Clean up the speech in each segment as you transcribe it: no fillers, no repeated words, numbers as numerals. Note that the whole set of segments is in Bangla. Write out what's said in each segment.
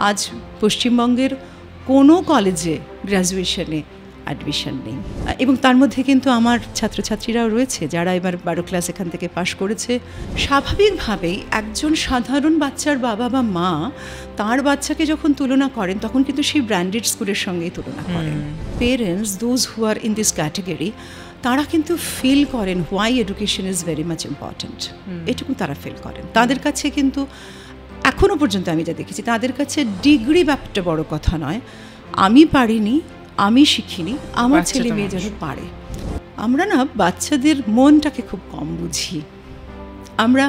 আজ পশ্চিমবঙ্গের কোনো কলেজে গ্র্যাজুয়েশনে অ্যাডমিশন নেই, এবং তার মধ্যে কিন্তু আমার ছাত্রছাত্রীরাও রয়েছে যারা এবার 12 ক্লাস এখান থেকে পাশ করেছে। স্বাভাবিকভাবেই একজন সাধারণ বাচ্চার বাবা বা মা তার বাচ্চাকে যখন তুলনা করেন তখন কিন্তু সেই ব্র্যান্ডেড স্কুলের সঙ্গেই তুলনা করেন। Parents, those who are in this category, তারা কিন্তু ফিল করেন why education is very much important, এটুকু তারা ফিল করেন। তাদের কাছে কিন্তু এখনও পর্যন্ত আমি যা দেখেছি, তাদের কাছে ডিগ্রি ব্যাপারটা বড় কথা নয়। আমি পারিনি, আমি শিখিনি, আমার ছেলে মেয়ে যেন পারে। আমরা না বাচ্চাদের মনটাকে খুব কম বুঝি। আমরা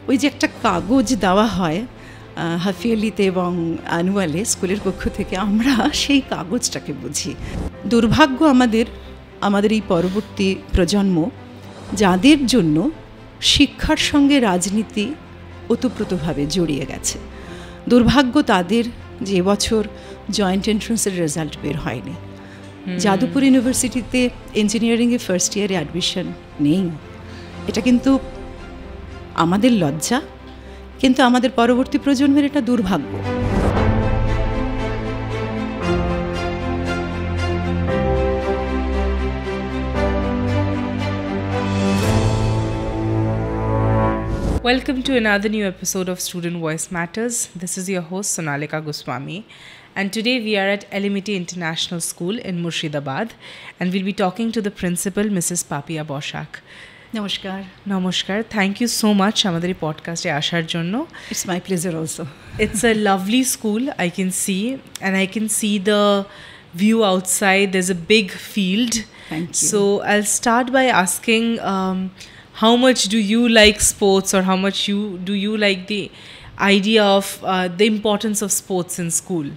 ওই যে একটা কাগজ দেওয়া হয় হাফ ইয়ারলিতে এবং অ্যানুয়ালে স্কুলের পক্ষ থেকে, আমরা সেই কাগজটাকে বুঝি। দুর্ভাগ্য আমাদের এই পরবর্তী প্রজন্ম, যাদের জন্য শিক্ষার সঙ্গে রাজনীতি ওতপ্রোতভাবে জড়িয়ে গেছে। দুর্ভাগ্য তাদের যে বছর জয়েন্ট এন্ট্রান্সের রেজাল্ট বের হয়নি, যাদবপুর ইউনিভার্সিটিতে ইঞ্জিনিয়ারিংয়ে ফার্স্ট ইয়ারে অ্যাডমিশন নেই। এটা কিন্তু আমাদের লজ্জা, কিন্তু আমাদের পরবর্তী প্রজন্মের এটা দুর্ভাগ্য। Welcome to another new episode of Student Voice Matters. This is your host Sonalika Goswami, and today we are at Elimity International School in Murshidabad, and we'll be talking to the principal, Mrs. Papia Boshak. নমস্কার। Namaskar. Thank you so much আমাদের এই পডকাস্টে আসার জন্য। It's my pleasure also. It's a lovely school, I can see, and I can see the view outside. There's a big field. Thank you. So I'll start by asking how much do you like sports, or how much do you like the idea of the importance of sports in school?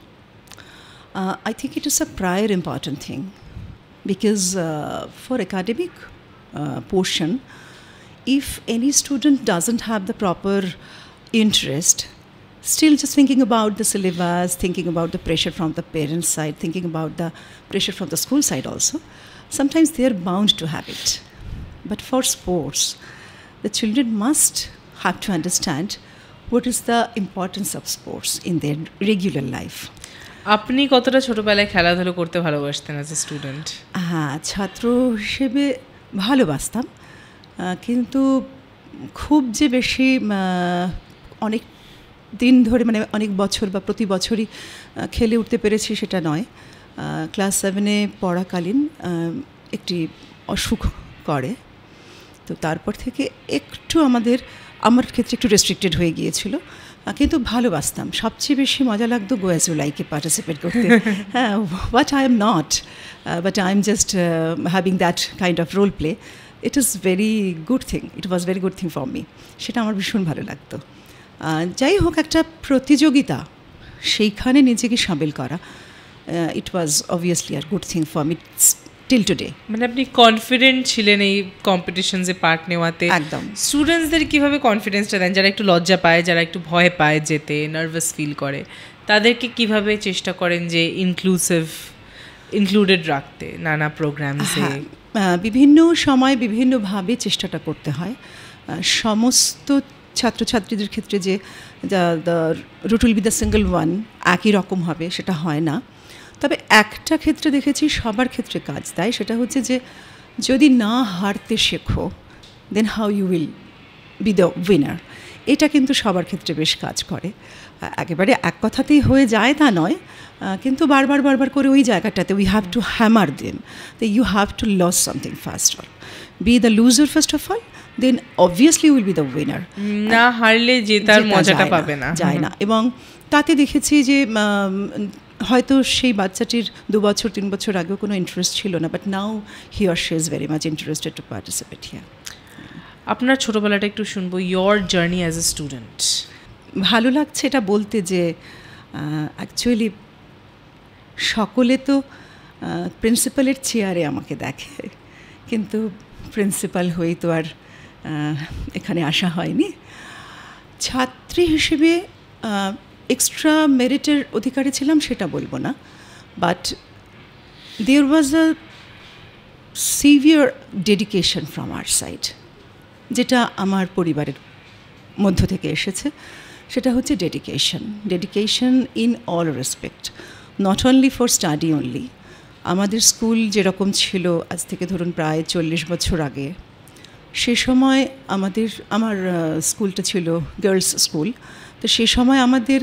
I think it is a prior important thing, because for academic portion, if any student doesn't have the proper interest, still just thinking about the syllabus, thinking about the pressure from the parents' side, thinking about the pressure from the school side also, sometimes they are bound to have it. But for sports, the children must have to understand what is the importance of sports in their regular life. আপনি কতটা ছোটবেলায় খেলাধুলো করতে ভালোবাসতেন অ্যাজ এ স্টুডেন্ট? হ্যাঁ, ছাত্র হিসেবে ভালোবাসতাম, কিন্তু খুব যে বেশি অনেক দিন ধরে, মানে অনেক বছর বা প্রতি বছরই খেলে উঠতে পেরেছি সেটা নয়। ক্লাস 7-এ পড়াকালীন একটি অসুখ করে, তো তারপর থেকে একটু আমার ক্ষেত্রে একটু রেস্ট্রিক্টেড হয়ে গিয়েছিল, কিন্তু ভালোবাসতাম। সবচেয়ে বেশি মজা লাগতো গো অ্যাজ ইউ লাইকে পার্টিসিপেট করতে। হ্যাঁ, but I am not, but I am just having that kind of role play. It is very good thing, it was very good thing for me. সেটা আমার ভীষণ ভালো লাগতো। যাই হোক, একটা প্রতিযোগিতা, সেইখানে নিজেকে সামিল করা, it was obviously a good thing for me till today. মানে আপনি কনফিডেন্ট ছিলেন এই কম্পিটিশনসে পার্ট নেওয়াতে? একদম। স্টুডেন্টসদের কীভাবে কনফিডেন্সটা দেন, যারা একটু লজ্জা পায়, যারা একটু ভয় পায় যেতে, নার্ভাস ফিল করে, তাদেরকে কিভাবে চেষ্টা করেন যে ইনক্লুডেড রাখতে নানা প্রোগ্রামসে? বিভিন্ন সময় বিভিন্নভাবে চেষ্টাটা করতে হয়। সমস্ত ছাত্রছাত্রীদের ক্ষেত্রে যে the route will be the single one, একই রকম হবে সেটা হয় না। তবে একটা ক্ষেত্রে দেখেছি সবার ক্ষেত্রে কাজ দেয়, সেটা হচ্ছে যে যদি না হারতে শেখো, then how you will be the winner. এটা কিন্তু সবার ক্ষেত্রে বেশ কাজ করে। একেবারে এক কথাতেই হয়ে যায় তা নয়, কিন্তু বারবার করে ওই জায়গাটাতে we have to hammer them, you have to lose something first all, be the loser first of all, then obviously will be the winner. না হারলে জেতার মজাটা পাবে না, যায় না। এবং তাতে দেখেছি যে হয়তো সেই বাচ্চাটির 2 বছর 3 বছর আগেও কোনো ইন্টারেস্ট ছিল না, but now he or she is very much interested to participate here. আপনার ছোটোবেলাটা একটু শুনবো, your journey as a student. ভালো লাগছে এটা বলতে যে অ্যাকচুয়ালি সকলে তো প্রিন্সিপালের চেয়ারে আমাকে দেখে, কিন্তু প্রিন্সিপাল হয়েই তো আর এখানে আসা হয়নি। ছাত্রী হিসেবে এক্সট্রা মেরিটের অধিকারী ছিলাম সেটা বলবো না, but there was a severe dedication from our side, যেটা আমার পরিবারের মধ্য থেকে এসেছে। সেটা হচ্ছে dedication in all respect, not only for study only. আমাদের স্কুল যেরকম ছিল আজ থেকে ধরুন প্রায় 40 বছর আগে, সে সময় আমার স্কুলটা ছিল গার্লস স্কুল। তো সে সময় আমাদের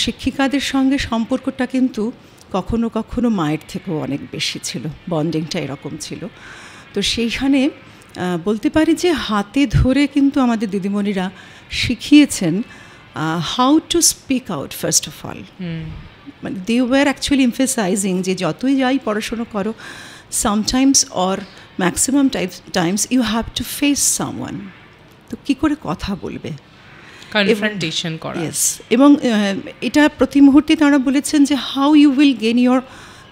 শিক্ষিকাদের সঙ্গে সম্পর্কটা কিন্তু কখনো কখনো মায়ের থেকেও অনেক বেশি ছিল, বন্ডিংটা এরকম ছিল। তো সেইখানে বলতে পারি যে হাতে ধরে কিন্তু আমাদের দিদিমণিরা শিখিয়েছেন how to speak out first of all. মানে দে ওয়ার অ্যাকচুয়ালি এমফেসাইজিং যে যতই যাই পড়াশুনো করো, sometimes or maximum times you have to face someone. তো কী করে কথা বলবে, কনফ্রন্টেশন করা। ইয়েস, এবং এটা প্রতি মুহূর্তে তাঁরা বলেছেন যে how you will gain your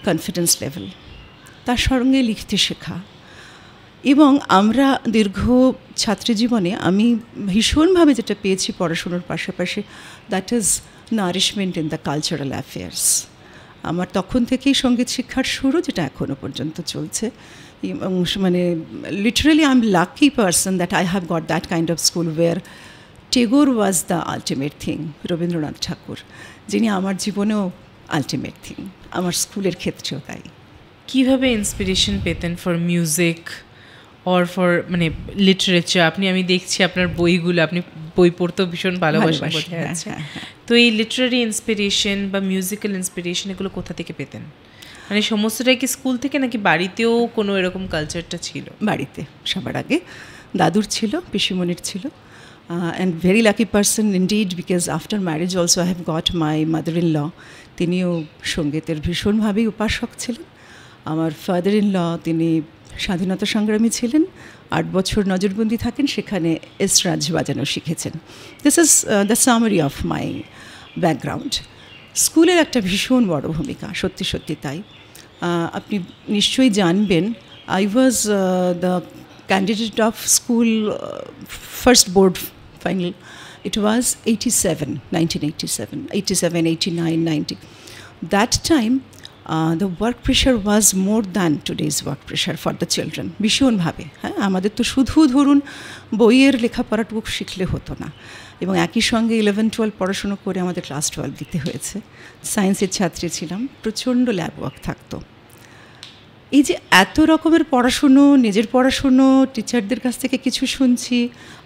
confidence level, তার সঙ্গে লিখতে শেখা। এবং আমরা দীর্ঘ ছাত্রী জীবনে আমি ভীষণভাবে যেটা পেয়েছি পড়াশুনোর পাশাপাশি, that is nourishment in the cultural affairs. আমার তখন থেকেই সঙ্গীত শিক্ষার শুরু, যেটা এখনও পর্যন্ত চলছে। এবং মানে literally I am lucky person that I have got that kind of school where Tagore was the ultimate thing, Rabindranath Thakur, যিনি আমার জীবনেও আলটিমেট থিং, আমার স্কুলের ক্ষেত্রেও তাই। কীভাবে ইন্সপিরেশন পেতেন ফর মিউজিক অর ফর মানে লিটারেচার? আমি দেখছি আপনার বইগুলো, আপনি বই পড়তেও ভীষণ ভালোবাসেন বোঝা যাচ্ছে। তো এই লিটারারি ইন্সপিরেশন বা মিউজিক্যাল ইন্সপিরেশন এগুলো কোথা থেকে পেতেন? মানে সমস্তটাই কি স্কুল থেকে, নাকি বাড়িতেও কোনো এরকম কালচারটা ছিল? বাড়িতে সবার আগে দাদুর ছিল, পিসিমণির ছিল, and very lucky person indeed, because after marriage also I have got my mother in law, তিনিও সঙ্গীতের ভীষণভাবেই উপাসক ছিলেন। আমার ফাদার ইন ল, তিনি স্বাধীনতা সংগ্রামী ছিলেন, 8 বছর নজরবন্দি থাকেন, সেখানে এসরাজ বাজানো শিখেছেন। This is the summary of my background. স্কুলের একটা ভীষণ বড় ভূমিকা, সত্যি সত্যি তাই। আপনি নিশ্চয়ই জানবেন, I was the candidate of school first board final. It was 1987, 89, 90. That time the work pressure was more than today's work pressure for the children. ভীষণভাবে, হ্যাঁ, আমাদের তো শুধু ধরুন বইয়ের লেখাপড়াটুকু শিখলে হতো না, এবং একই সঙ্গে 11-12 পড়াশুনো করে আমাদের ক্লাস 12 দিতে হয়েছে। সায়েন্সের ছাত্রী ছিলাম, প্রচণ্ড ল্যাব ওয়ার্ক থাকতো। এই যে এত রকমের পড়াশুনো, নিজের পড়াশুনো, টিচারদের কাছ থেকে কিছু শুনছি,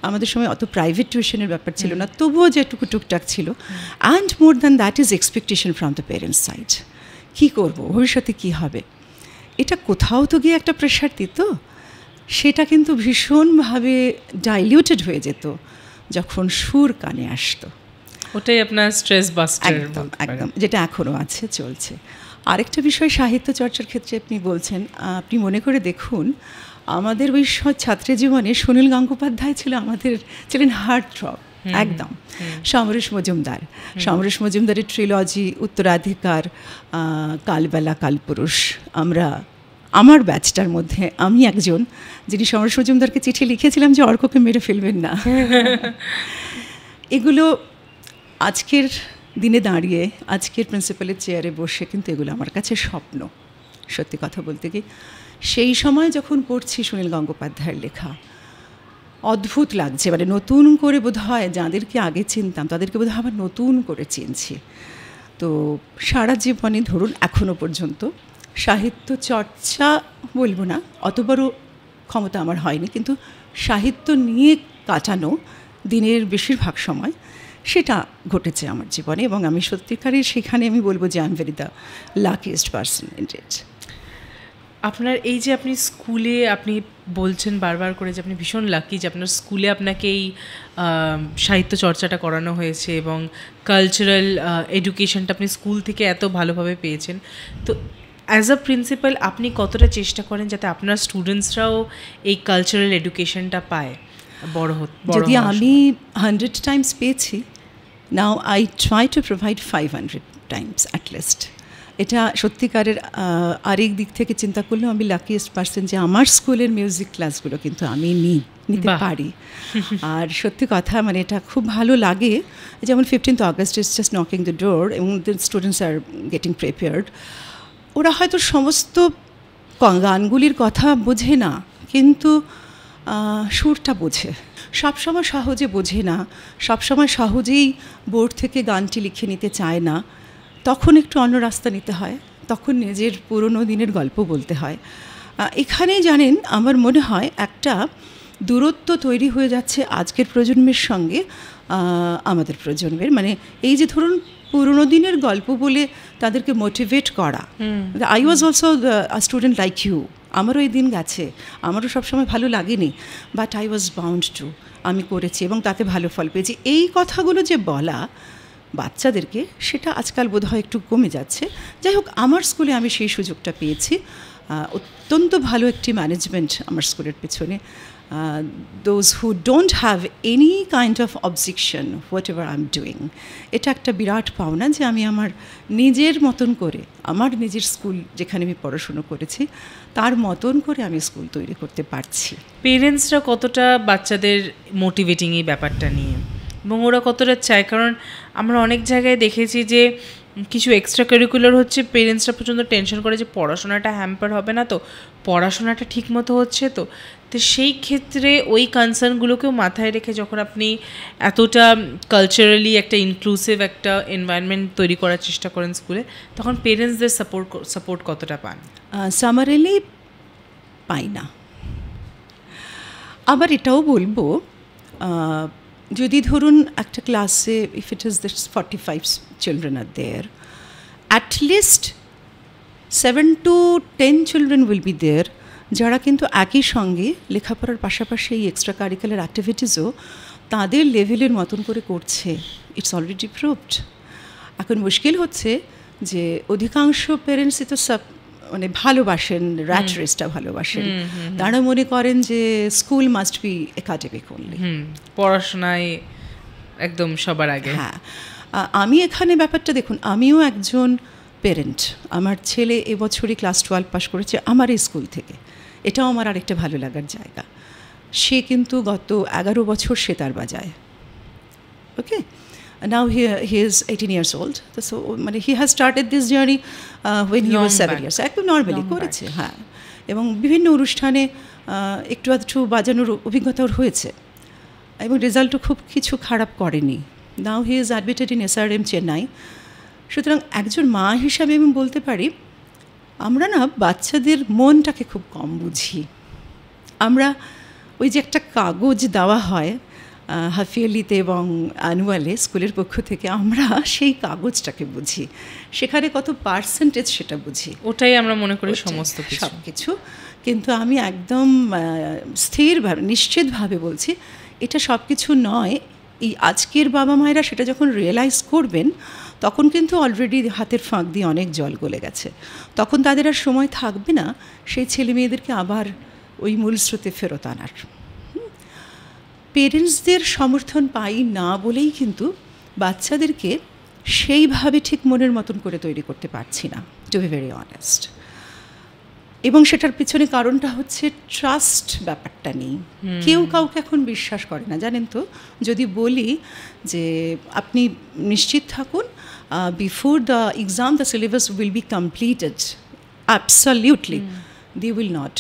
আমাদের সময় অত প্রাইভেট টিউশনের ব্যাপার ছিল না, তবুও যেটুকু টুকটাক ছিল। And more than that is expectation from the parents side. কী করবো, ভবিষ্যতে কী হবে, এটা কোথাও তো গিয়ে একটা প্রেশার দিত। সেটা কিন্তু ভীষণভাবে ডাইলিউটেড হয়ে যেত যখন সুর কানে আসতো। ওটাই আপনার স্ট্রেস বাস্টার। একদম, যেটা এখনও আছে, চলছে। আরেকটা বিষয় সাহিত্য চর্চার ক্ষেত্রে আপনি বলছেন, আপনি মনে করে দেখুন, আমাদের ওই ছাত্রী জীবনে সুনীল গঙ্গোপাধ্যায় ছিলেন হার্ট থ্রব একদম। সমরেশ মজুমদারের ট্রিলজি, উত্তরাধিকার, কালবেলা, কালপুরুষ। আমার ব্যাচটার মধ্যে আমি একজন যিনি সমরেশ মজুমদারকে চিঠি লিখেছিলাম যে অর্ককে মেরে ফেলবেন না। এগুলো আজকের দিনে দাঁড়িয়ে, আজকের প্রিন্সিপালের চেয়ারে বসে কিন্তু এগুলো আমার কাছে স্বপ্ন। সত্যি কথা বলতে কি, সেই সময় যখন পড়ছি সুনীল গঙ্গোপাধ্যায়ের লেখা, অদ্ভুত লাগছে। মানে নতুন করে বোধ হয় যাদেরকে আগে চিনতাম তাদেরকে বোধ হয় আবার নতুন করে চিনছি। তো সারা জীবনে ধরুন এখনও পর্যন্ত সাহিত্য চর্চা বলবো না, অত বড় ক্ষমতা আমার হয়নি, কিন্তু সাহিত্য নিয়ে কাটানো দিনের বেশিরভাগ সময় সেটা ঘটেছে আমার জীবনে। এবং আমি সত্যিকারই সেখানে আমি বলবো যে I am very the luckiest person in it. আপনার এই যে আপনি স্কুলে, আপনি বলছেন বারবার করে যে আপনি ভীষণ লাকি যে আপনার স্কুলে আপনাকে এই সাহিত্য চর্চাটা করানো হয়েছে এবং কালচারাল এডুকেশনটা আপনি স্কুল থেকে এত ভালোভাবে পেয়েছেন। তো অ্যাজ আ প্রিন্সিপাল আপনি কতটা চেষ্টা করেন যাতে আপনার স্টুডেন্টসরাও এই কালচারাল এডুকেশনটা পায়? যদি আমি 100 টাইমস পেয়েছি, now I try to provide 500 Times at least. এটা সত্যিকারের আরেক দিক থেকে চিন্তা করলেও আমি লাকিয়েস্ট পারসন যে আমার স্কুলের মিউজিক ক্লাসগুলো কিন্তু আমি নিতে পারি। আর সত্যি কথা, মানে এটা খুব ভালো লাগে। যেমন 15th August is just knocking the door এবং the students are getting prepared. ওরা হয়তো সমস্ত গানগুলির কথা বোঝে না, কিন্তু সুরটা বোঝে। সবসময় সহজে বোঝে না, সবসময় সহজেই বোর্ড থেকে গানটি লিখে নিতে চায় না, তখন একটু অন্য রাস্তা নিতে হয়, তখন নিজের পুরনো দিনের গল্প বলতে হয়। এখানে জানেন আমার মনে হয় একটা দূরত্ব তৈরি হয়ে যাচ্ছে আজকের প্রজন্মের সঙ্গে আমাদের প্রজন্মের, মানে এই যে ধরুন পুরনো দিনের গল্প বলে তাদেরকে মোটিভেট করা। I was also a student like you, আমারও এই দিন গেছে, আমারও সবসময় ভালো লাগেনি, but I was bound to, আমি করেছি এবং তাতে ভালো ফল পেয়েছি। এই কথাগুলো যে বলা বাচ্চাদেরকে, সেটা আজকাল বোধহয় একটু কমে যাচ্ছে। যাই হোক, আমার স্কুলে আমি সেই সুযোগটা পেয়েছি, অত্যন্ত ভালো একটি ম্যানেজমেন্ট আমার স্কুলের পেছনে। Those who don't have any kind of objection what ever I am doing, এটা একটা বিরাট পাওনা যে আমি আমার নিজের মতন করে, আমার নিজের স্কুল যেখানে আমি পড়াশুনো করেছি তার মতন করে আমি স্কুল তৈরি করতে পারছি। পেরেন্টসরা কতটা বাচ্চাদের মোটিভেটিং এই ব্যাপারটা নিয়ে, এবং ওরা কতটা চায়? কারণ আমরা অনেক জায়গায় দেখেছি যে কিছু এক্সট্রা কারিকুলার হচ্ছে, পেরেন্টসরা পর্যন্ত টেনশন করে যে পড়াশোনাটা হ্যাম্পার হবে না তো, পড়াশোনাটা ঠিকমতো হচ্ছে তো। তো সেই ক্ষেত্রে ওই কনসার্নগুলোকেও মাথায় রেখে যখন আপনি এতটা কালচারালি একটা ইনক্লুসিভ একটা এনভায়রনমেন্ট তৈরি করার চেষ্টা করেন স্কুলে, তখন পেরেন্টসদের সাপোর্ট কতটা পান? সামারেলি পাই না। আবার এটাও বলবো, যদি ধরুন একটা ক্লাসে if it is this 45 children are there, at least 7 to 10 children will be there যারা কিন্তু একই সঙ্গে লেখাপড়ার পাশাপাশি এই এক্সট্রা কারিকুলার অ্যাক্টিভিটিসও তাদের লেভেলের মতন করে করছে। It's already proved. এখন মুশকিল হচ্ছে যে অধিকাংশ পেরেন্টসই তো মানে ভালোবাসেন, র্যাট রেসটা ভালোবাসেন, তারা মনে করেন যে school must be academic only, পড়াশোনায় একদম সবার আগে। হ্যাঁ, আমি এখানে ব্যাপারটা দেখুন, আমিও একজন পেরেন্ট, আমার ছেলে এবছরই ক্লাস 12 পাস করেছে আমার এই স্কুল থেকে, এটাও আমার আরেকটা ভালো লাগার জায়গা। সে কিন্তু গত 11 বছর সেতার বাজায়। ওকে, now he is 18 years old, so মানে he has started this journey when he was 7 years, একদম নর্মালি করেছে। হ্যাঁ, এবং বিভিন্ন অনুষ্ঠানে একটু আধটু বাজানোর অভিজ্ঞতাও হয়েছে এবং রেজাল্টও খুব কিছু খারাপ করেনি। now he is admitted in SRM Chennai. সুতরাং একজন মা হিসাবে আমি বলতে পারি, আমরা না বাচ্চাদের মনটাকে খুব কম বুঝি। আমরা ওই যে একটা কাগজ দেওয়া হয় হাফ ইয়ারলিতে এবং অ্যানুয়ালে স্কুলের পক্ষ থেকে, আমরা সেই কাগজটাকে বুঝি, সেখানে কত পার্সেন্টেজ সেটা বুঝি, ওটাই আমরা মনে করি সমস্ত সব কিছু। কিন্তু আমি একদম স্থিরভাবে নিশ্চিতভাবে বলছি এটা সব কিছু নয়। এই আজকের বাবা মায়েরা সেটা যখন রিয়েলাইজ করবেন তখন কিন্তু অলরেডি হাতের ফাঁক দিয়ে অনেক জল গলে গেছে, তখন তাদের আর সময় থাকবে না সেই ছেলে মেয়েদেরকে আবার ওই মূল স্রোতে ফেরত আনার। পেরেন্টসদের সমর্থন পাই না বলেই কিন্তু বাচ্চাদেরকে সেইভাবে ঠিক মনের মতন করে তৈরি করতে পারছি না, টু বি ভেরি অনেস্ট। এবং সেটার পিছনে কারণটা হচ্ছে ট্রাস্ট ব্যাপারটা নেই। কেউ কাউকে এখন বিশ্বাস করে না, জানেন তো। যদি বলি যে আপনি নিশ্চিত থাকুন before the exam the syllabus will be completed, absolutely they will not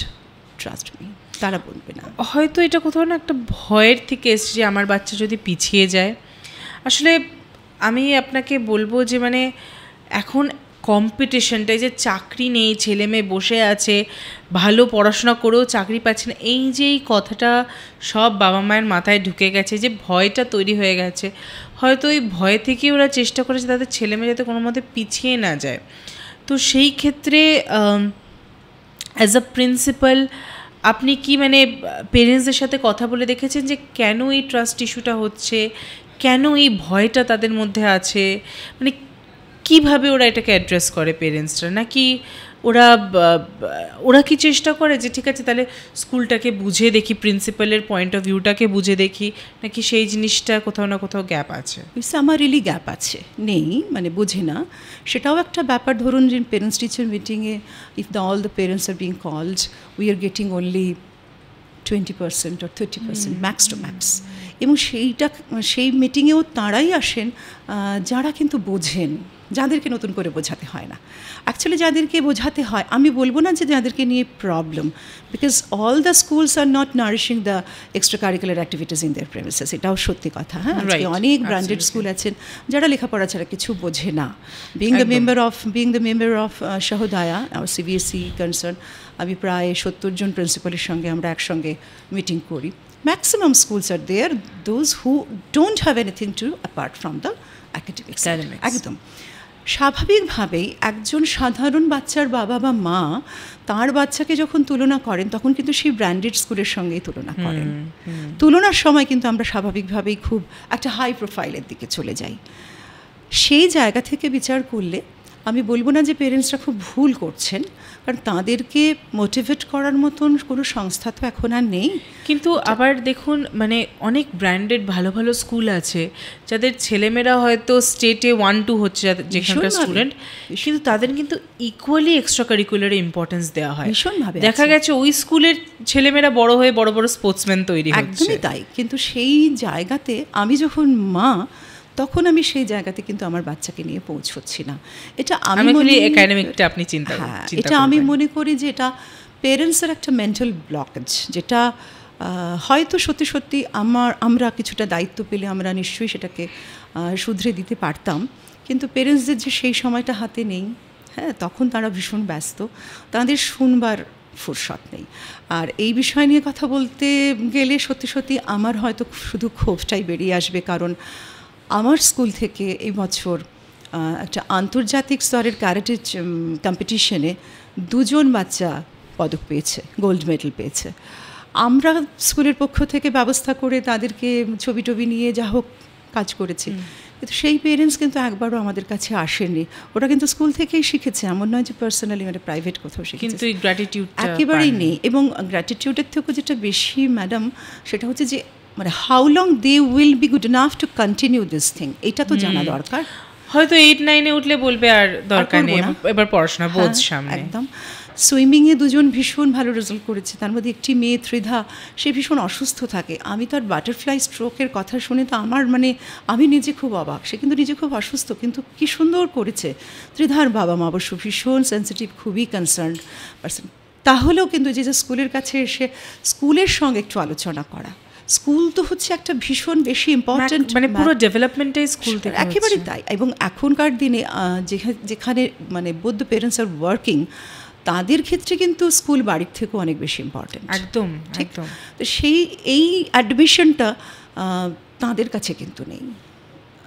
trust me, তারা বলবে না। হয়তো এটা কোথাও না একটা ভয়ের থেকে এসছে যে আমার বাচ্চা যদি পিছিয়ে যায়। আসলে আমি আপনাকে বলবো যে মানে এখন কম্পিটিশনটাই, যে চাকরি নেই, ছেলে মেয়ে বসে আছে, ভালো পড়াশোনা করেও চাকরি পাচ্ছে না, এই যে এই কথাটা সব বাবা মায়ের মাথায় ঢুকে গেছে, যে ভয়টা তৈরি হয়ে গেছে, হয়তো ওই ভয় থেকে ওরা চেষ্টা করেছে তাদের ছেলে মেয়ে যাতে কোনো মতে পিছিয়ে না যায়। তো সেই ক্ষেত্রে অ্যাজ আ প্রিন্সিপাল আপনি কি মানে পেরেন্টসদের সাথে কথা বলে দেখেছেন যে কেন এই ট্রাস্ট ইস্যুটা হচ্ছে, কেন এই ভয়টা তাদের মধ্যে আছে, মানে কীভাবে ওরা এটাকে অ্যাড্রেস করে পেরেন্টসরা? নাকি ওরা কি চেষ্টা করে যে ঠিক আছে তাহলে স্কুলটাকে বুঝে দেখি, প্রিন্সিপালের পয়েন্ট অফ ভিউটাকে বুঝে দেখি, নাকি সেই জিনিসটা কোথাও না কোথাও গ্যাপ আছে? আমার রিলি গ্যাপ আছে, নেই মানে বুঝে না, সেটাও একটা ব্যাপার। ধরুন যে পেরেন্টস টিচার মিটিংয়ে if all the parents are being called, we are getting only 20% or 30% max to max. এবং সেই মিটিংয়েও তাঁরাই আসেন যারা কিন্তু বোঝেন, যাদেরকে নতুন করে বোঝাতে হয় না। অ্যাকচুয়ালি যাদেরকে বোঝাতে হয়, আমি বলবো না যে যাদেরকে নিয়ে problem, because all the schools are not nourishing the extra curricular activities in their premises, এটাও সত্যি কথা। হ্যাঁ, আজকে অনেক ব্র্যান্ডেড স্কুল আছেন যারা লেখাপড়া ছাড়া কিছু বোঝে না। বিং দ্য মেম্বার অফ সহদায়া, আমার সিবিএসই কনসার্ন, আমি প্রায় 70 জন প্রিন্সিপালের সঙ্গে আমরা একসঙ্গে মিটিং করি। Maximum schools are there those who don't have anything to apart from the academics. একদম স্বাভাবিকভাবেই একজন সাধারণ বাচ্চার বাবা বা মা তার বাচ্চাকে যখন তুলনা করেন তখন কিন্তু সেই ব্র্যান্ডেড স্কুলের সঙ্গেই তুলনা করেন। তুলনার সময় কিন্তু আমরা স্বাভাবিকভাবেই খুব একটা হাই প্রোফাইলের দিকে চলে যাই। সেই জায়গা থেকে বিচার করলে আমি বলবো না যে পেরেন্টসরা খুব ভুল করছেন, কারণ তাদেরকে মোটিভেট করার মতন কোনো সংস্থা তো এখন আর নেই। কিন্তু আবার দেখুন, মানে অনেক ব্র্যান্ডেড ভালো ভালো স্কুল আছে যাদের ছেলেমেয়েরা হয়তো স্টেটে 1-2 হচ্ছে যেখানকার স্টুডেন্ট, কিন্তু তাদের কিন্তু ইকুয়ালি এক্সট্রা কারিকুলারে ইম্পর্টেন্স দেওয়া হয়। ভীষণভাবে দেখা গেছে ওই স্কুলের ছেলেমেয়েরা বড় হয়ে বড় বড় স্পোর্টসম্যান তৈরি হচ্ছে। একদমই তাই। কিন্তু সেই জায়গাতে আমি যখন মা, তখন আমি সেই জায়গাতে কিন্তু আমার বাচ্চাকে নিয়ে পৌঁছচ্ছি না। এটা আমি মনে একাডেমিকটা আপনি চিন্তা এটা আমি মনে করি যে এটা পেরেন্টসের একটা মেন্টাল ব্লকেজ, যেটা হয়তো সত্যি সত্যি আমরা কিছুটা দায়িত্ব পেলে আমরা নিশ্চয়ই সেটাকে শুধরে দিতে পারতাম, কিন্তু পেরেন্টসদের যে সেই সময়টা হাতে নেই। হ্যাঁ, তখন তারা ভীষণ ব্যস্ত, তাদের শুনবার ফুরসত নেই। আর এই বিষয় নিয়ে কথা বলতে গেলে সত্যি সত্যি আমার হয়তো শুধু ক্ষোভটাই বেরিয়ে আসবে, কারণ আমার স্কুল থেকে এই বছর একটা আন্তর্জাতিক স্তরের ক্যারাটে কম্পিটিশনে 2 জন বাচ্চা পদক পেয়েছে, গোল্ড মেডেল পেয়েছে। আমরা স্কুলের পক্ষ থেকে ব্যবস্থা করে তাদেরকে ছবি টবি নিয়ে যা হোক কাজ করেছি, কিন্তু সেই পেরেন্টস কিন্তু একবারও আমাদের কাছে আসেনি। ওরা কিন্তু স্কুল থেকেই শিখেছে, এমন নয় যে পার্সোনালি মানে প্রাইভেট কোথাও শিখেছে, কিন্তু এই গ্র্যাটিটিউড একেবারেই নেই। এবং গ্র্যাটিটিউডের থেকেও যেটা বেশি ম্যাডাম, সেটা হচ্ছে যে মানে how long they will be good enough to continue this thing, এটা তো জানা দরকার। হয়তো 8-9-এ উঠলে বলবে আর দরকার নেই, এবার পড়াশোনা বোঝ সামনে। একদম। সুইমিংয়ে 2 জন ভীষণ ভালো রেজাল্ট করেছে, তার মধ্যে একটি মেয়ে ত্রিধা, সে ভীষণ অসুস্থ থাকে। আমি তার বাটারফ্লাই স্ট্রোকের কথা শুনে তো আমার মানে আমি নিজে খুব অবাক। সে কিন্তু নিজে খুব অসুস্থ, কিন্তু কি সুন্দর করেছে। ত্রিধার বাবা মা অবশ্য ভীষণ সেন্সিটিভ, খুবই কনসার্নড পারসন। তাহলেও কিন্তু যে স্কুলের কাছে এসে স্কুলের সঙ্গে একটু আলোচনা করা, স্কুল তো হচ্ছে একটা ভীষণ বেশি ইম্পর্টেন্ট, মানে পুরো ডেভেলপমেন্টাই স্কুল থেকে একেবারেই তাই। এবং এখনকার দিনে যেখানে মানে both the parents are working, তাদের ক্ষেত্রে কিন্তু স্কুল বাড়ির থেকেও অনেক বেশি ইম্পর্টেন্ট। একদম ঠিক। তো এই অ্যাডমিশনটা তাদের কাছে কিন্তু নেই।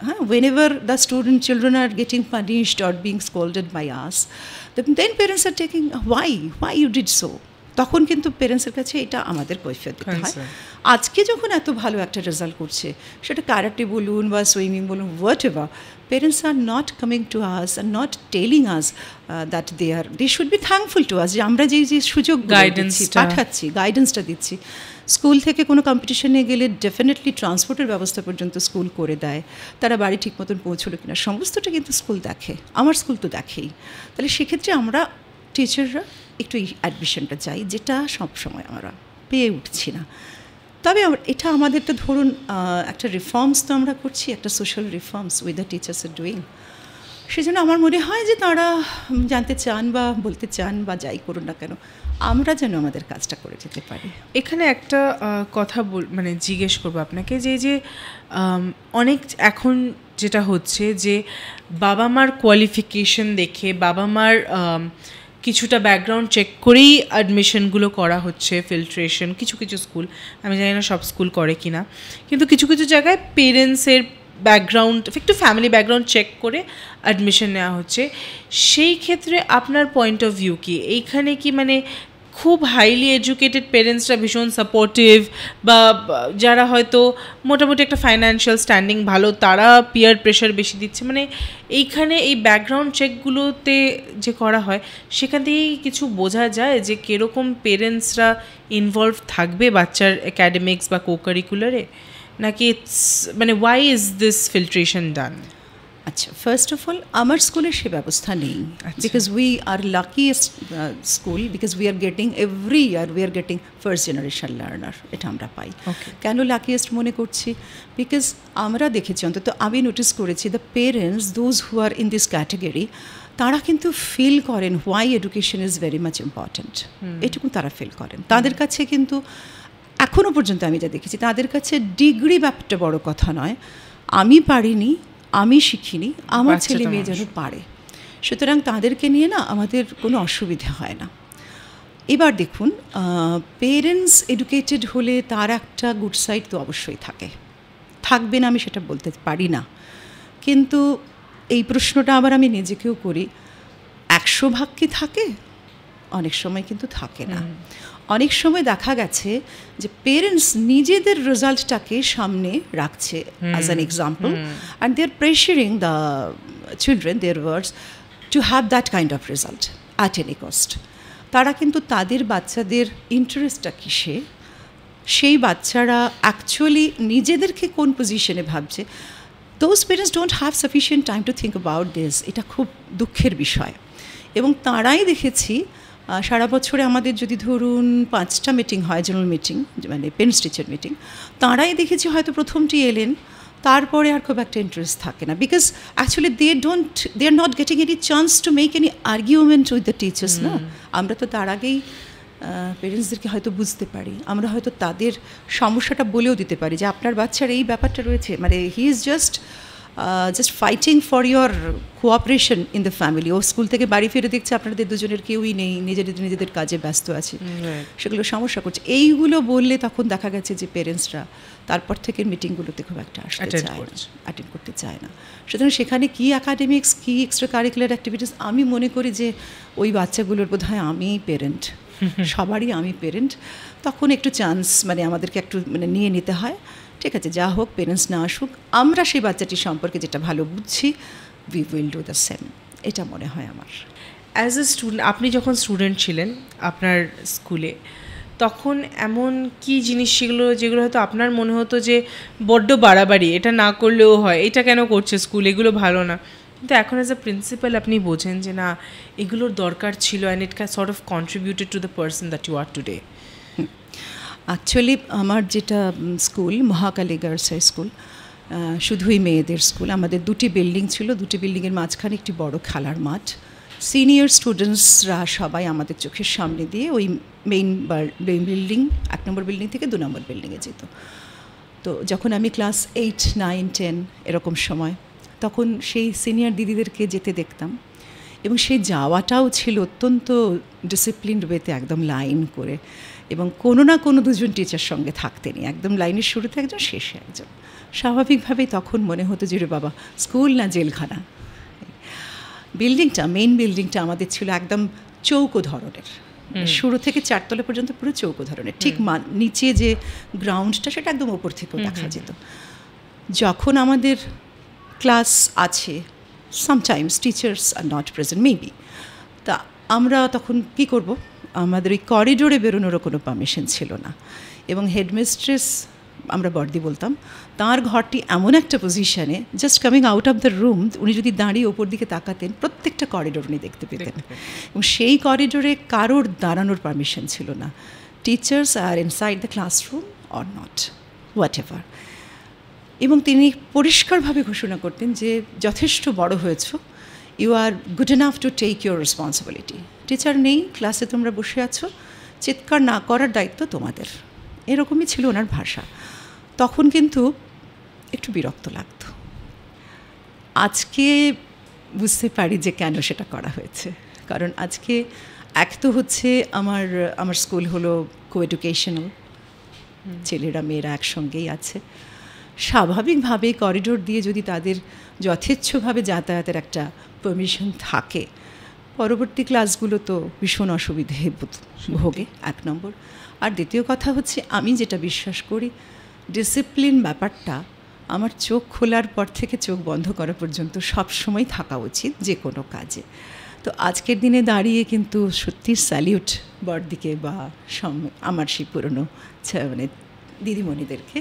হ্যাঁ, whenever the children are getting punished or being scolded by us, then parents are taking why you did so. তখন কিন্তু পেরেন্টসের কাছে এটা আমাদের কৈফিয়ত দিতে হয়। আজকে যখন এত ভালো একটা রেজাল্ট করছে, সেটা কারাটে বলুন বা সুইমিং বলুন, what ever, parents are not coming to us and not telling us that they should be thankful to us, যে আমরা যে সুযোগ পাঠাচ্ছি, গাইডেন্সটা দিচ্ছি। স্কুল থেকে কোনো কম্পিটিশনে গেলে ডেফিনেটলি ট্রান্সপোর্টের ব্যবস্থা পর্যন্ত স্কুল করে দেয়, তারা বাড়ি ঠিক মতন পৌঁছলো কিনা সমস্তটা কিন্তু স্কুল দেখে, আমার স্কুল তো দেখেই। তাহলে সেক্ষেত্রে আমরা টিচাররা একটু অ্যাডমিশনটা চাই, যেটা সবসময় আমরা পেয়ে উঠছি না। তবে এটা আমাদের তো ধরুন একটা রিফর্মস তো আমরা করছি, একটা social reforms with the teachers are doing. সেজন্য আমার মনে হয় যে তারা জানতে চান বা বলতে চান বা যাই করুন না কেন, আমরা যেন আমাদের কাজটা করে যেতে পারি। এখানে একটা কথা মানে জিজ্ঞেস করবো আপনাকে, যে অনেক এখন যেটা হচ্ছে যে বাবা মার কোয়ালিফিকেশন দেখে, বাবা মার কিছুটা ব্যাকগ্রাউন্ড চেক করেই অ্যাডমিশনগুলো করা হচ্ছে, ফিল্ট্রেশন। কিছু কিছু স্কুল, আমি জানি না সব স্কুল করে কি না, কিন্তু কিছু কিছু জায়গায় পেরেন্টসের ব্যাকগ্রাউন্ড, একটু ফ্যামিলি ব্যাকগ্রাউন্ড চেক করে অ্যাডমিশন নেওয়া হচ্ছে। সেই ক্ষেত্রে আপনার পয়েন্ট অফ ভিউ কি? এইখানে কি মানে খুব হাইলি এডুকেটেড পেরেন্টসরা ভীষণ সাপোর্টিভ, বা যারা হয়তো মোটামুটি একটা ফাইন্যান্সিয়াল স্ট্যান্ডিং ভালো, তারা পিয়ার প্রেশার বেশি দিচ্ছে? মানে এইখানে এই ব্যাকগ্রাউন্ড চেকগুলোতে যে করা হয়, সেখান থেকেই কিছু বোঝা যায় যে কীরকম পেরেন্টসরা ইনভলভ থাকবে বাচ্চার একাডেমিক্স বা কো কারিকুলারে, নাকি মানে ওয়াই ইজ দিস ফিল্ট্রেশন ডান? আচ্ছা, ফার্স্ট অফ অল আমার স্কুলে সে ব্যবস্থা নেই, because we are luckiest school, because we are getting every year we are getting first generation learner, এটা আমরা পাই। কেন লাকিয়েস্ট মনে করছি? বিকজ আমরা দেখেছি, অন্তত আমি নোটিস করেছি, the parents those who are in this category, তারা কিন্তু ফিল করেন why education is very much important, এটুকু তারা ফিল করেন। তাদের কাছে কিন্তু এখনও পর্যন্ত আমি যা দেখেছি, তাদের কাছে ডিগ্রি ব্যাপারটা বড় কথা নয়, আমি পারিনি, আমি শিখিনি, আমার ছেলে মেয়ে যেন পারে। সুতরাং তাদেরকে নিয়ে না আমাদের কোনো অসুবিধা হয় না। এবার দেখুন, পেরেন্টস এডুকেটেড হলে তার একটা গুড সাইড তো অবশ্যই থাকবে না, আমি সেটা বলতে পারি না, কিন্তু এই প্রশ্নটা আবার আমি নিজেকেও করি, 100 ভাগ কি থাকে? অনেক সময় কিন্তু থাকে না। অনেক সময় দেখা গেছে যে পেরেন্টস নিজেদের রেজাল্টটাকে সামনে রাখছে as an example, and they are pressuring the children, their words, to have that kind of result at any cost. তারা কিন্তু তাদের বাচ্চাদের ইন্টারেস্টটা কিসে, সেই বাচ্চারা অ্যাকচুয়ালি নিজেদেরকে কোন পজিশনে ভাবছে, those parents don't have sufficient time to think about this. এটা খুব দুঃখের বিষয়। এবং তারাই দেখেছি, সারা বছরে আমাদের যদি ধরুন 5টা মিটিং হয়, জেনারেল মিটিং, মানে পেরেন্টস টিচার মিটিং, তারাই দেখেছি হয়তো প্রথমটি এলেন, তারপরে আর খুব একটা ইন্টারেস্ট থাকে না, because actually they are not getting any chance to make any argument with the teachers না। আমরা তো তার আগেই পেরেন্টসদেরকে হয়তো বুঝতে পারি, আমরা হয়তো তাদের সমস্যাটা বলেও দিতে পারি যে আপনার বাচ্চার এই ব্যাপারটা রয়েছে, মানে he is just fighting for your cooperation in the family. ও স্কুল থেকে বাড়ি ফিরে দেখছে আপনাদের দুজনের কেউই নেই, নিজেদের কাজে ব্যস্ত আছে, সেগুলো সমস্যা করছে। এইগুলো বললে তখন দেখা গেছে যে পেরেন্টসরা তারপর থেকে মিটিংগুলোতে খুব একটা অ্যাটেন্ড করতে চায় না। সুতরাং সেখানে কী অ্যাকাডেমিক্স, কী এক্সট্রা কারিকুলার অ্যাক্টিভিটিস, আমি মনে করি যে ওই বাচ্চাগুলোর বোধ হয় আমি পেরেন্ট, সবারই আমি পেরেন্ট, তখন একটু চান্স মানে আমাদেরকে একটু মানে নিয়ে নিতে হয়। ঠিক আছে, যা হোক, পেরেন্টস না আসুক, আমরা সেই বাচ্চাটির সম্পর্কে যেটা ভালো বুঝছি, we will do the same, এটা মনে হয় আমার। অ্যাজ এ স্টুডেন্ট, আপনি যখন স্টুডেন্ট ছিলেন আপনার স্কুলে, তখন এমন কি জিনিস সেগুলো যেগুলো হয়তো আপনার মনে হতো যে বড্ড বাড়াবাড়ি, এটা না করলেও হয়, এটা কেন করছে স্কুল, এগুলো ভালো না, কিন্তু এখন অ্যাজ এ প্রিন্সিপাল আপনি বোঝেন যে না, এগুলোর দরকার ছিল, and it sort of contributed to the person that you are today? Actually আমার যেটা school, Mahakali girls high school, শুধুই মেয়েদের স্কুল, আমাদের 2টি বিল্ডিং ছিল, 2টি বিল্ডিংয়ের মাঝখানে একটি বড় খেলার মাঠ। সিনিয়র স্টুডেন্টসরা সবাই আমাদের চোখের সামনে দিয়ে ওই মেইন বিল্ডিং, 1 নম্বর বিল্ডিং থেকে 2 নম্বর বিল্ডিংয়ে যেত। তো যখন আমি ক্লাস 8, 9, 10 এরকম সময়, তখন সেই সিনিয়র দিদিদেরকে যেতে দেখতাম, এবং সেই যাওয়াটাও ছিল অত্যন্ত ডিসিপ্লিনড ওয়েতে, একদম লাইন করে, এবং কোনো না কোনো দুজন টিচার সঙ্গে থাকতেনই, একদম লাইনের শুরুতে একজন, শেষে একজন। স্বাভাবিকভাবেই তখন মনে হতো যে রে বাবা, স্কুল না জেলখানা। বিল্ডিংটা, মেইন বিল্ডিংটা আমাদের ছিল একদম চৌকো ধরনের, শুরু থেকে 4 তলা পর্যন্ত পুরো চৌকো ধরনের, ঠিক নিচে যে গ্রাউন্ডটা সেটা একদম ওপর থেকেও দেখা যেত। যখন আমাদের ক্লাস আছে, sometimes teachers are not present maybe, তা আমরা তখন কী করব, আমাদের ওই করিডোরে বেরোনোরও কোনো পারমিশন ছিল না, এবং হেডমিস্ট্রেস, আমরা বর্দি বলতাম, তার ঘরটি এমন একটা পজিশনে, just coming out of the room, উনি যদি দাঁড়িয়ে ওপর দিকে তাকাতেন, প্রত্যেকটা করিডোর উনি দেখতে পেতেন, এবং সেই করিডোরে কারোর দাঁড়ানোর পারমিশন ছিল না। Teachers are inside the classroom or not, whatever. এবং তিনি পরিষ্কারভাবে ঘোষণা করতেন যে যথেষ্ট বড় হয়েছ, you are good enough to take your responsibility. Teacher নেই, ক্লাসে তোমরা বসে আছো, চিৎকার না করার দায়িত্ব তোমাদের, এরকমই ছিল ওনার ভাষা। তখন কিন্তু একটু বিরক্ত লাগতো। আজকে বুঝতে পারি যে কেন সেটা করা হয়েছে, কারণ আজকে এক তো হচ্ছে আমার স্কুল হলো কো-এডুকেশনাল, ছেলেরা মেয়েরা একসঙ্গেই আছে। স্বাভাবিকভাবে করিডোর দিয়ে যদি তাদের যথেচ্ছভাবে যাতায়াতের একটা পারমিশন থাকে, পরবর্তী ক্লাসগুলো তো ভীষণ অসুবিধে ভোগে, 1 নম্বর। আর দ্বিতীয় কথা হচ্ছে, আমি যেটা বিশ্বাস করি, ডিসিপ্লিন ব্যাপারটা আমার চোখ খোলার পর থেকে চোখ বন্ধ করা পর্যন্ত সবসময় থাকা উচিত যে কোনো কাজে। তো আজকের দিনে দাঁড়িয়ে কিন্তু সত্যি স্যালিউট বড়দিকে বা আমার সেই পুরনো মানে দিদিমণিদেরকে,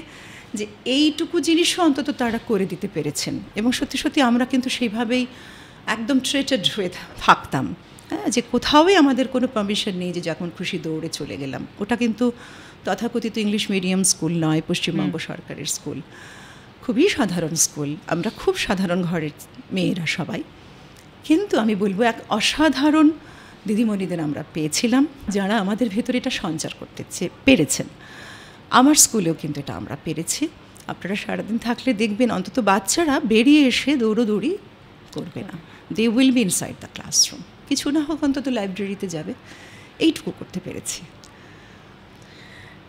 যে এইটুকু জিনিসও অন্তত তারা করে দিতে পেরেছেন। এবং সত্যি সত্যি আমরা কিন্তু সেইভাবেই একদম ট্রেটেড হয়ে থাকতাম, হ্যাঁ, যে কোথাওই আমাদের কোনো পারমিশন নেই যে যখন খুশি দৌড়ে চলে গেলাম। ওটা কিন্তু তথাকথিত ইংলিশ মিডিয়াম স্কুল নয়, পশ্চিমবঙ্গ সরকারের স্কুল, খুবই সাধারণ স্কুল। আমরা খুব সাধারণ ঘরের মেয়েরা সবাই, কিন্তু আমি বলবো এক অসাধারণ দিদিমণিদের আমরা পেয়েছিলাম যারা আমাদের ভেতরে এটা সঞ্চার করতে পেরেছেন। আমার স্কুলেও কিন্তু এটা আমরা পেরেছি। আপনারা সারাদিন থাকলে দেখবেন অন্তত বাচ্চারা বেরিয়ে এসে দৌড়োদৌড়ি করবে না, they will be inside the classroom, কিছু না হোক অন্তত লাইব্রেরিতে যাবে, এইটুকু করতে পেরেছি।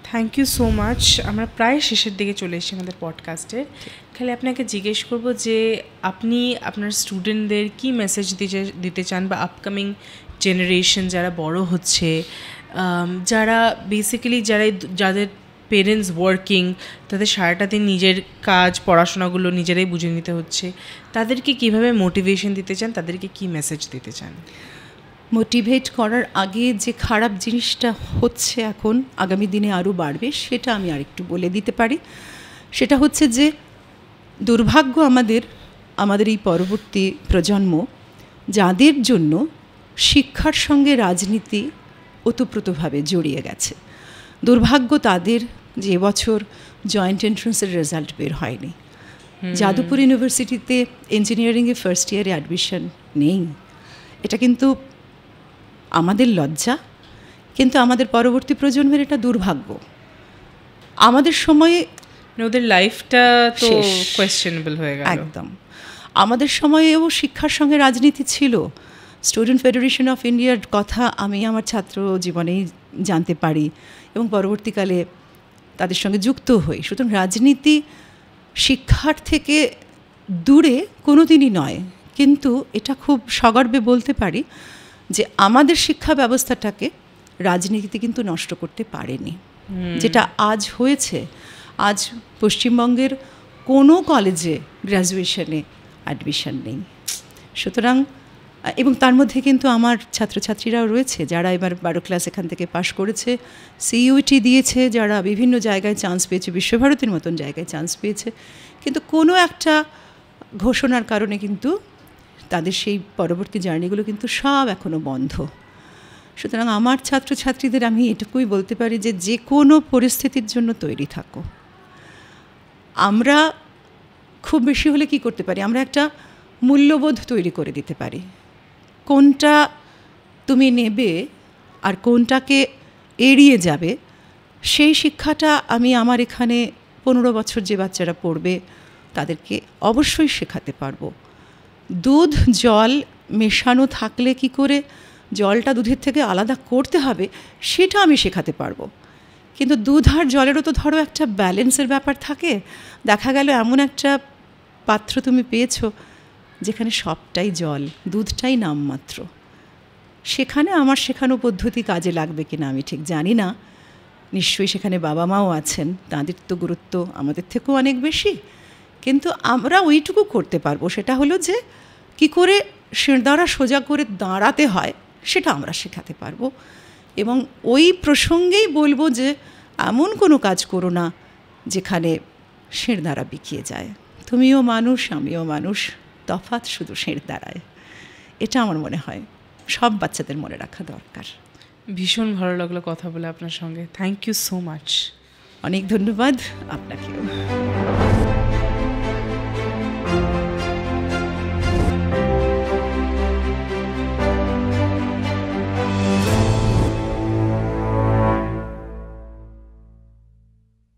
Thank you so much. আমরা প্রায় শেষের দিকে চলে এসেছি আমাদের পডকাস্টের। খালি আপনাকে জিজ্ঞেস করব যে আপনি আপনার স্টুডেন্টদের কী মেসেজ দিতে চান, বা আপকামিং জেনারেশন যারা বড় হচ্ছে, যারা বেসিক্যালি যাদের পেরেন্টস ওয়ার্কিং, তাদের সারাটা দিন নিজের কাজ পড়াশোনাগুলো নিজেরাই বুঝে নিতে হচ্ছে, তাদেরকে কীভাবে মোটিভেশন দিতে চান, তাদেরকে কী মেসেজ দিতে চান? মোটিভেট করার আগে যে খারাপ জিনিসটা হচ্ছে এখন, আগামী দিনে আরও বাড়বে, সেটা আমি আরেকটু বলে দিতে পারি। সেটা হচ্ছে যে দুর্ভাগ্য আমাদের এই পরবর্তী প্রজন্ম, যাদের জন্য শিক্ষার সঙ্গে রাজনীতি ওতপ্রোতভাবে জড়িয়ে গেছে। দুর্ভাগ্য তাদের যে বছর জয়েন্ট এন্ট্রান্সের রেজাল্ট বের হয়নি, যাদবপুর ইউনিভার্সিটিতে ইঞ্জিনিয়ারিংয়ে ফার্স্ট ইয়ারে অ্যাডমিশন নেই। এটা কিন্তু আমাদের লজ্জা, কিন্তু আমাদের পরবর্তী প্রজন্মের এটা দুর্ভাগ্য। আমাদের সময়ে ওদের লাইফটা তো কোয়েশ্চেনেবল হয়ে গেল। একদম। আমাদের সময়েও শিক্ষার সঙ্গে রাজনীতি ছিল। স্টুডেন্ট ফেডারেশন অফ ইন্ডিয়ার কথা আমি আমার ছাত্র জীবনেই জানতে পারি এবং পরবর্তীকালে তাদের সঙ্গে যুক্ত হই। সুতরাং রাজনীতি শিক্ষার থেকে দূরে কোনো দিনই নয়, কিন্তু এটা খুব সগর্বে বলতে পারি যে আমাদের শিক্ষা ব্যবস্থাটাকে রাজনীতি কিন্তু নষ্ট করতে পারেনি। যেটা আজ হয়েছে, আজ পশ্চিমবঙ্গের কোনো কলেজে গ্র্যাজুয়েশনে অ্যাডমিশন নেই। সুতরাং এবং তার মধ্যে কিন্তু আমার ছাত্রছাত্রীরাও রয়েছে যারা এবার 12 ক্লাস এখান থেকে পাশ করেছে, সিইউটি দিয়েছে, যারা বিভিন্ন জায়গায় চান্স পেয়েছে, বিশ্বভারতীর মতন জায়গায় চান্স পেয়েছে, কিন্তু কোনো একটা ঘোষণার কারণে কিন্তু তাদের সেই পরবর্তী জার্নিগুলো কিন্তু সব এখনও বন্ধ। সুতরাং আমার ছাত্রছাত্রীদের আমি এটুকুই বলতে পারি যে যে কোনো পরিস্থিতির জন্য তৈরি থাকো। আমরা খুব বেশি হলে কি করতে পারি, আমরা একটা মূল্যবোধ তৈরি করে দিতে পারি, কোনটা তুমি নেবে আর কোনটাকে এড়িয়ে যাবে। সেই শিক্ষাটা আমি আমার এখানে 15 বছর যে বাচ্চারা পড়বে তাদেরকে অবশ্যই শেখাতে পারবো। দুধ জল মেশানো থাকলে কি করে জলটা দুধের থেকে আলাদা করতে হবে সেটা আমি শেখাতে পারবো, কিন্তু দুধ আর জলেরও তো ধরো একটা ব্যালেন্সের ব্যাপার থাকে। দেখা গেল এমন একটা পাত্র তুমি পেয়েছো যেখানে সবটাই জল, দুধটাই নামমাত্র, সেখানে আমার শেখানো পদ্ধতি কাজে লাগবে কিনা আমি ঠিক জানি না। নিশ্চয়ই সেখানে বাবা মাও আছেন, তাদের তো গুরুত্ব আমাদের থেকেও অনেক বেশি, কিন্তু আমরা ওইটুকু করতে পারবো, সেটা হলো যে কি করে শিরদাঁড়া সোজা করে দাঁড়াতে হয় সেটা আমরা শেখাতে পারবো। এবং ওই প্রসঙ্গেই বলবো যে এমন কোনো কাজ করো না যেখানে শিরদাঁড়া বিকিয়ে যায়। তুমিও মানুষ, আমিও মানুষ, তফাৎ শুধু শিরদাঁড়ায়। এটা আমার মনে হয় সব বাচ্চাদের মনে রাখা দরকার। ভীষণ ভালো লাগলো কথা বলে আপনার সঙ্গে। Thank you so much. অনেক ধন্যবাদ আপনাকেও।